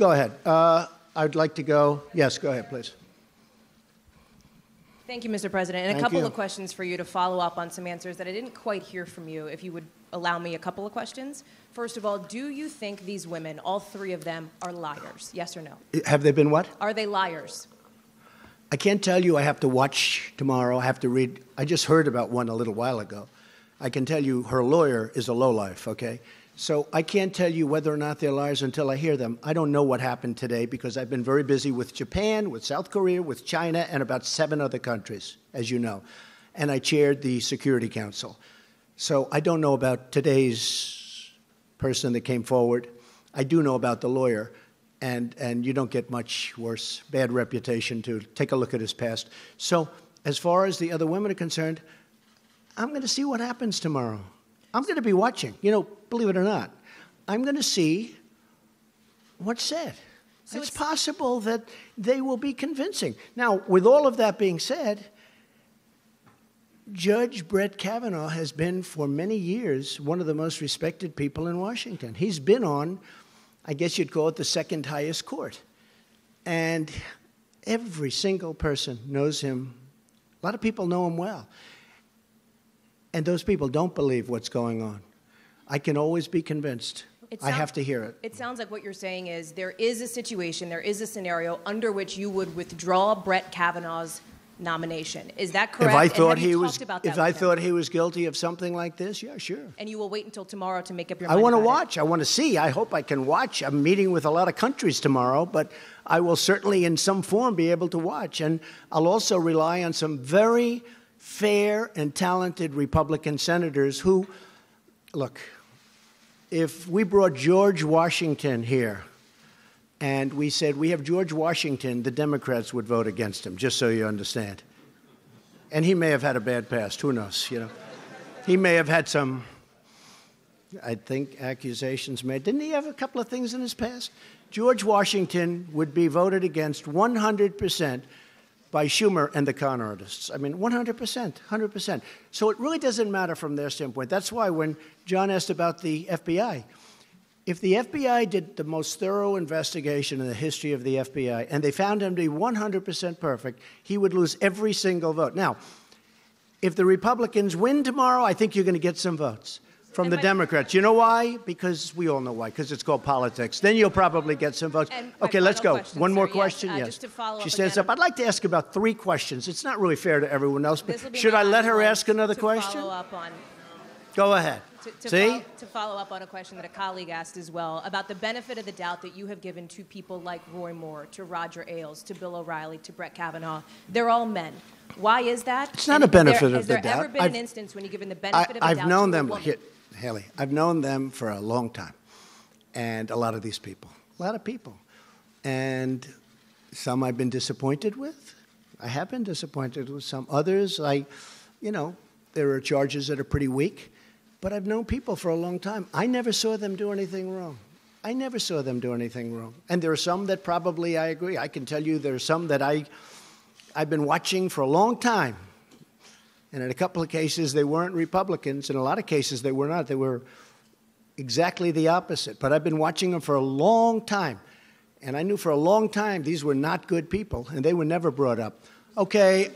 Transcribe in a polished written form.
Go ahead. I'd like to go. Yes, go ahead, please. Thank you, Mr. President. And a couple of questions for you to follow up on some answers that I didn't quite hear from you, if you would allow me a couple of questions. First of all, do you think these women, all three of them, are liars? Yes or no? Have they been what? Are they liars? I can't tell you. I have to watch tomorrow. I have to read. I just heard about one a little while ago. I can tell you her lawyer is a lowlife, okay? So I can't tell you whether or not they're liars until I hear them. I don't know what happened today because I've been very busy with Japan, with South Korea, with China, and about 7 other countries, as you know. And I chaired the Security Council. So I don't know about today's person that came forward. I do know about the lawyer. And you don't get much worse, bad reputation to take a look at his past. So as far as the other women are concerned, I'm going to see what happens tomorrow. I'm going to be watching. You know, believe it or not, I'm going to see what's said. So it's possible that they will be convincing. Now, with all of that being said, Judge Brett Kavanaugh has been, for many years, one of the most respected people in Washington. He's been on, I guess you'd call it, the second highest court. And every single person knows him. A lot of people know him well. And those people don't believe what's going on. I can always be convinced. I have to hear it. It sounds like what you're saying is there is a situation, there is a scenario under which you would withdraw Brett Kavanaugh's nomination. Is that correct? If I thought he was guilty of something like this, yeah, sure. And you will wait until tomorrow to make up your mind? I want to watch. I want to see. I hope I can watch. I'm meeting with a lot of countries tomorrow, but I will certainly in some form be able to watch. And I'll also rely on some very fair and talented Republican senators who, look, if we brought George Washington here and we said, we have George Washington, the Democrats would vote against him, just so you understand. And he may have had a bad past. Who knows, you know? He may have had some, I think, accusations made. Didn't he have a couple of things in his past? George Washington would be voted against 100% by Schumer and the con artists. I mean, 100%, 100%. So it really doesn't matter from their standpoint. That's why when John asked about the FBI, if the FBI did the most thorough investigation in the history of the FBI and they found him to be 100% perfect, he would lose every single vote. Now, if the Republicans win tomorrow, I think you're going to get some votes from the Democrats. You know why? Because we all know why, because it's called politics. Then you'll probably get some votes. Okay, let's go. One more question? Yes. Just to follow up she stands up. I'd like to ask about 3 questions. It's not really fair to everyone else, but should I let her ask another question? Follow up on, go ahead. To follow up on a question that a colleague asked as well, about the benefit of the doubt that you have given to people like Roy Moore, to Roger Ailes, to Bill O'Reilly, to Brett Kavanaugh. They're all men. Why is that? It's not a benefit of the doubt. Has there ever been an instance when you've given the benefit of the doubt I've known to a them, woman? Haley, I've known them for a long time, and a lot of these people, a lot of people. And some I've been disappointed with. I have been disappointed with some. Others, you know, there are charges that are pretty weak. But I've known people for a long time. I never saw them do anything wrong. I never saw them do anything wrong. And there are some that probably I agree. I can tell you there are some that I've been watching for a long time. And in a couple of cases, they weren't Republicans. In a lot of cases, they were not. They were exactly the opposite. But I've been watching them for a long time. And I knew for a long time these were not good people, and they were never brought up. Okay.